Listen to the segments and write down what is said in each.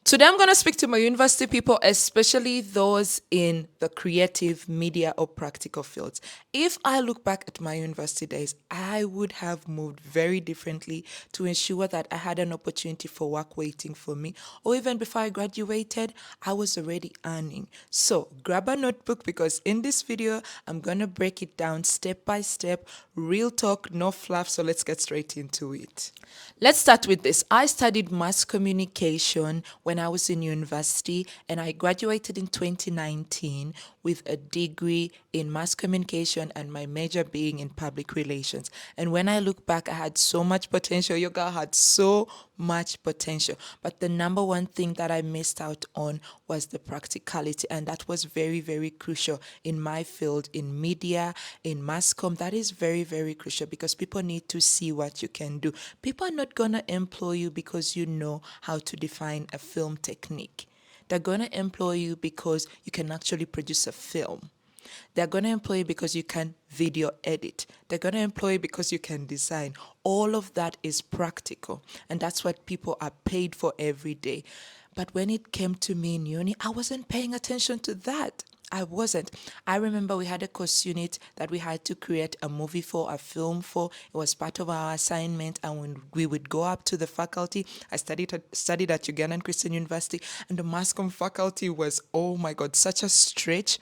Today, I'm going to speak to my university people, especially those in the creative, media, or practical fields. If I look back at my university days, I would have moved very differently to ensure that I had an opportunity for work waiting for me. Or even before I graduated, I was already earning. So grab a notebook because in this video, I'm going to break it down step by step, real talk, no fluff. So let's get straight into it. Let's start with this. I studied mass communication when I was in university, and I graduated in 2019 with a degree in mass communication and my major being in public relations. And when I look back, I had so much potential. Your girl had so much potential. But the number one thing that I missed out on was the practicality. And that was very, very crucial in my field, in media, in mass comm. That is very, very crucial because people need to see what you can do. People are not going to employ you because you know how to define a film technique. They're going to employ you because you can actually produce a film. They're going to employ you because you can video edit. They're going to employ you because you can design. All of that is practical. And that's what people are paid for every day. But when it came to me in uni, I wasn't paying attention to that. I wasn't. I remember we had a course unit that we had to create a movie for, a film for. It was part of our assignment, and when we would go up to the faculty, I studied at Ugandan Christian University, and the mass comm faculty was, oh my God, such a stretch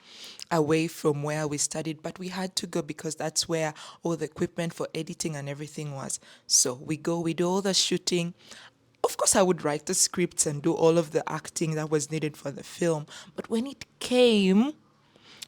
away from where we studied, but we had to go because that's where all the equipment for editing and everything was. So we go, we do all the shooting. Of course, I would write the scripts and do all of the acting that was needed for the film. But when it came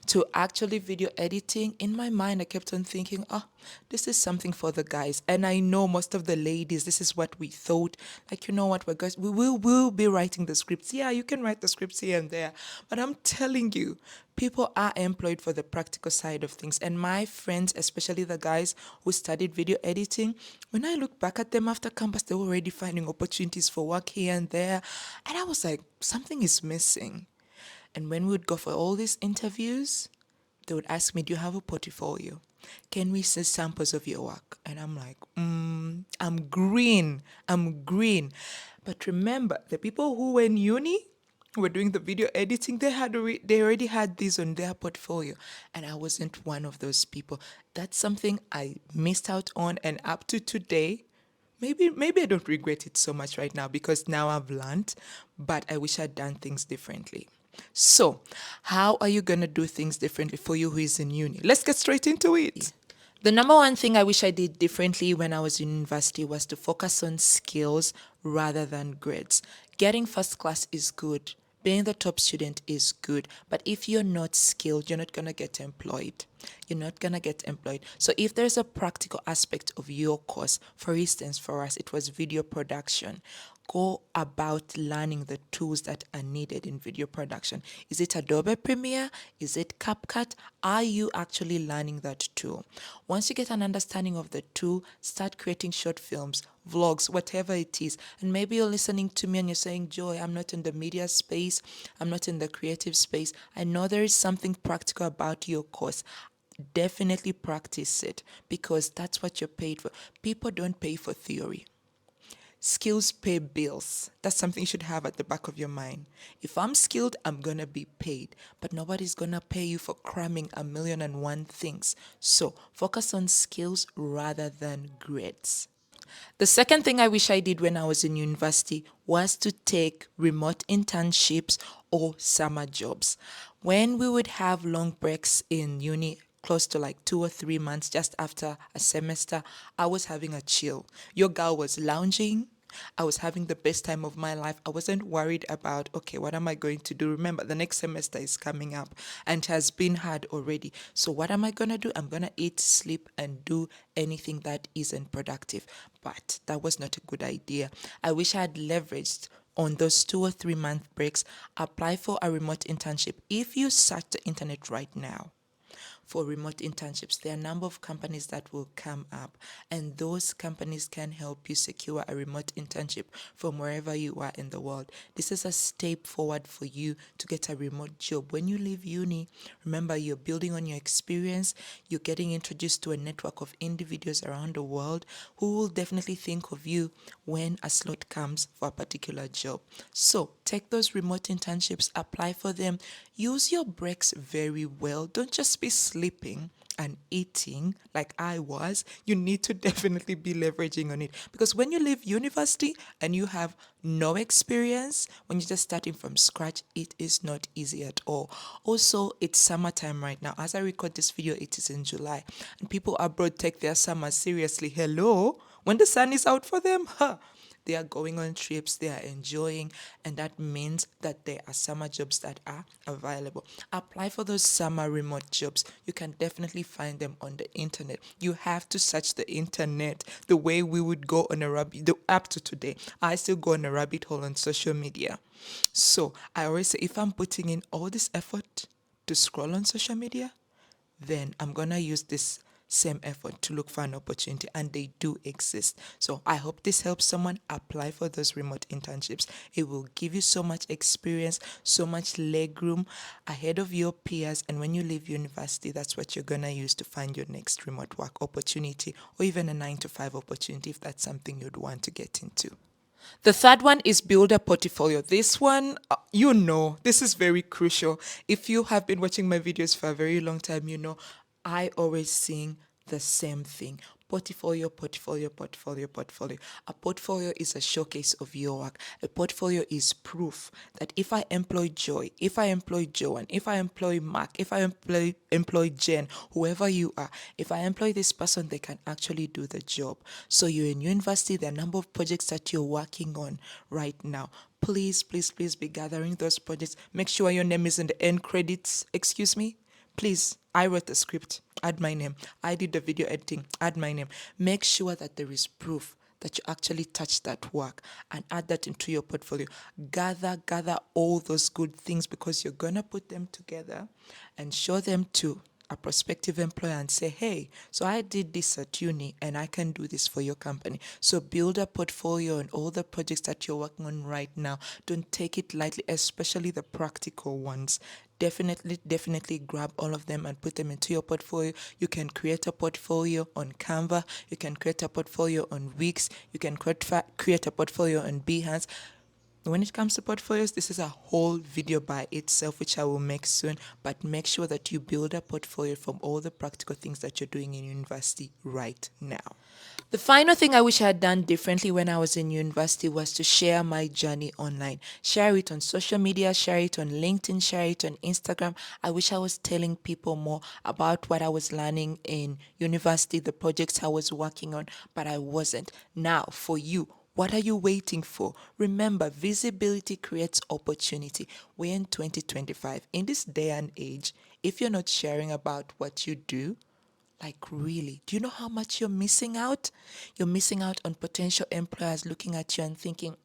to actually video editing, in my mind, I kept on thinking, oh, this is something for the guys. And I know most of the ladies, this is what we thought. Like, you know what, we're guys, we will be writing the scripts. Yeah, you can write the scripts here and there. But I'm telling you, people are employed for the practical side of things. And my friends, especially the guys who studied video editing, when I look back at them after campus, they were already finding opportunities for work here and there. And I was like, something is missing. And when we would go for all these interviews, they would ask me, do you have a portfolio? Can we see samples of your work? And I'm like, I'm green. I'm green. But remember, the people who were in uni who were doing the video editing, they already had these on their portfolio. And I wasn't one of those people. That's something I missed out on. And up to today, maybe I don't regret it so much right now because now I've learned, but I wish I'd done things differently. So, how are you going to do things differently for you who is in uni? Let's get straight into it. The number one thing I wish I did differently when I was in university was to focus on skills rather than grades. Getting first class is good. Being the top student is good. But if you're not skilled, you're not going to get employed. You're not going to get employed. So if there's a practical aspect of your course, for instance, for us, it was video production. Go about learning the tools that are needed in video production. Is it Adobe Premiere? Is it CapCut? Are you actually learning that tool? Once you get an understanding of the tool, start creating short films, vlogs, whatever it is. And maybe you're listening to me and you're saying, Joy, I'm not in the media space. I'm not in the creative space. I know there is something practical about your course. Definitely practice it because that's what you're paid for. People don't pay for theory. Skills pay bills. That's something you should have at the back of your mind. If I'm skilled, I'm going to be paid. But nobody's going to pay you for cramming a million and one things. So focus on skills rather than grades. The second thing I wish I did when I was in university was to take remote internships or summer jobs. When we would have long breaks in uni, close to like 2 or 3 months just after a semester, I was having a chill. Your girl was lounging. I was having the best time of my life. I wasn't worried about, okay, what am I going to do? Remember, the next semester is coming up and has been hard already. So what am I going to do? I'm going to eat, sleep, and do anything that isn't productive. But that was not a good idea. I wish I had leveraged on those 2 or 3 month breaks, apply for a remote internship. If you search the internet right now, for remote internships. There are a number of companies that will come up, and those companies can help you secure a remote internship from wherever you are in the world. This is a step forward for you to get a remote job. When you leave uni, remember you're building on your experience, you're getting introduced to a network of individuals around the world who will definitely think of you when a slot comes for a particular job. So take those remote internships, apply for them, use your breaks very well. Don't just be sleeping and eating like I was. You need to definitely be leveraging on it, because when you leave university and you have no experience, when you're just starting from scratch, it is not easy at all. Also, it's summertime right now. As I record this video, it is in July, and people abroad take their summer seriously. Hello? When the sun is out for them, huh? They are going on trips, they are enjoying, and that means that there are summer jobs that are available. Apply for those summer remote jobs. You can definitely find them on the internet. You have to search the internet the way we would go on a rabbit, up to today. I still go on a rabbit hole on social media. So I always say, if I'm putting in all this effort to scroll on social media, then I'm gonna use this same effort to look for an opportunity, and they do exist. So I hope this helps someone. Apply for those remote internships. It will give you so much experience, so much leg room ahead of your peers, and when you leave university, that's what you're gonna use to find your next remote work opportunity, or even a 9 to 5 opportunity if that's something you'd want to get into. The third one is build a portfolio. This one, this is very crucial. If you have been watching my videos for a very long time, I always sing the same thing. Portfolio, portfolio, portfolio, portfolio. A portfolio is a showcase of your work. A portfolio is proof that if I employ Joy, if I employ Joanne, if I employ Mark, if I employ Jen, whoever you are, if I employ this person, they can actually do the job. So you're in university, there are a number of projects that you're working on right now. Please, please, please be gathering those projects. Make sure your name is in the end credits. Excuse me? Please, I wrote the script, add my name. I did the video editing, add my name. Make sure that there is proof that you actually touched that work, and add that into your portfolio. Gather all those good things, because you're going to put them together and show them to a prospective employer and say, hey, so I did this at uni and I can do this for your company. So build a portfolio on all the projects that you're working on right now. Don't take it lightly, especially the practical ones. Definitely grab all of them and put them into your portfolio. You can create a portfolio on Canva. You can create a portfolio on Wix. You can create a portfolio on Behance. When it comes to portfolios, this is a whole video by itself, which I will make soon, but make sure that you build a portfolio from all the practical things that you're doing in university right now. The final thing I wish I had done differently when I was in university was to share my journey online. Share it on social media, share it on LinkedIn, share it on Instagram. I wish I was telling people more about what I was learning in university, the projects I was working on, but I wasn't. Now, for you, what are you waiting for? Remember, visibility creates opportunity. We're in 2025. In this day and age, if you're not sharing about what you do, like really, do you know how much you're missing out? You're missing out on potential employers looking at you and thinking,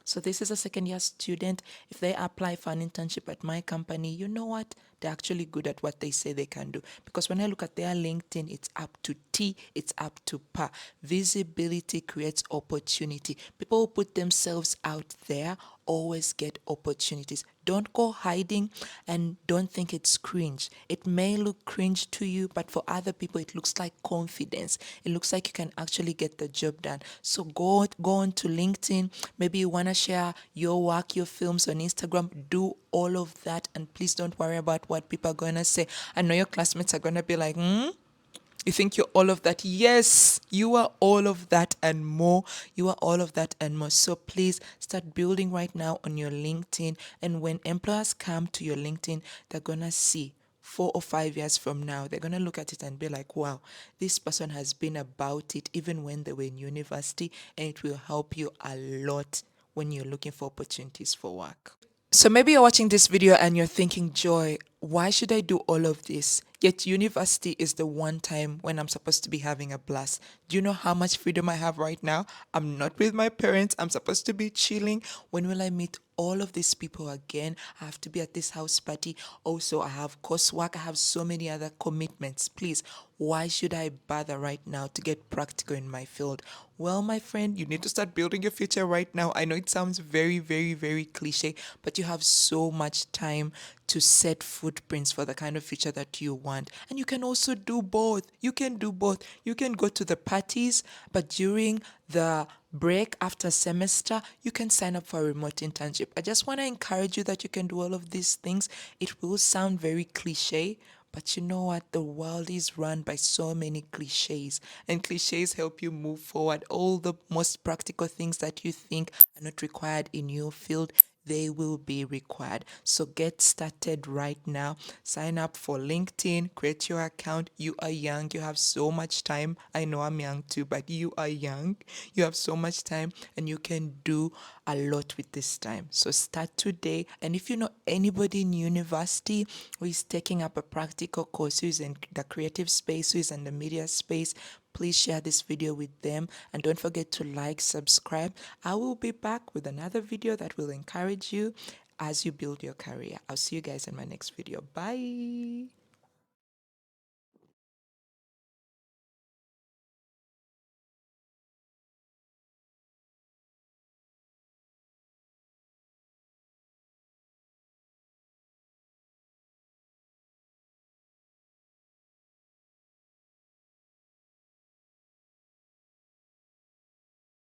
so this is a second year student. If they apply for an internship at my company, you know what? They're actually good at what they say they can do. Because when I look at their LinkedIn, it's up to T, it's up to par. Visibility creates opportunity. People who put themselves out there always get opportunities. Don't go hiding, and don't think it's cringe. It may look cringe to you, but for other people, it looks like confidence. It looks like you can actually get the job done. So go on to LinkedIn. Maybe you want to share your work, your films on Instagram. Do all of that, and please don't worry about what people are going to say. I know your classmates are going to be like, you think you're all of that? Yes, you are all of that and more. You are all of that and more. So please start building right now on your LinkedIn. And when employers come to your LinkedIn, they're going to see 4 or 5 years from now, they're going to look at it and be like, wow, this person has been about it even when they were in university, and it will help you a lot when you're looking for opportunities for work. So maybe you're watching this video and you're thinking, Joy, why should I do all of this? Yet university is the one time when I'm supposed to be having a blast. Do you know how much freedom I have right now? I'm not with my parents. I'm supposed to be chilling. When will I meet all of these people again? I have to be at this house party. Also, I have coursework. I have so many other commitments. Please, why should I bother right now to get practical in my field? Well, my friend, you need to start building your future right now. I know it sounds very, very, very cliche, but you have so much time to set footprints for the kind of future that you want. And you can also do both. You can do both. You can go to the parties, but during the break after semester, you can sign up for a remote internship. I just want to encourage you that you can do all of these things. It will sound very cliche, but you know what? The world is run by so many cliches, and cliches help you move forward. All the most practical things that you think are not required in your field, they will be required. So get started right now. Sign up for LinkedIn, create your account. You are young, you have so much time. I know I'm young too, but you are young. You have so much time and you can do a lot with this time. So start today. And if you know anybody in university who is taking up a practical course, who is in the creative space, who is in the media space, please share this video with them and don't forget to like, subscribe. I will be back with another video that will encourage you as you build your career. I'll see you guys in my next video. Bye.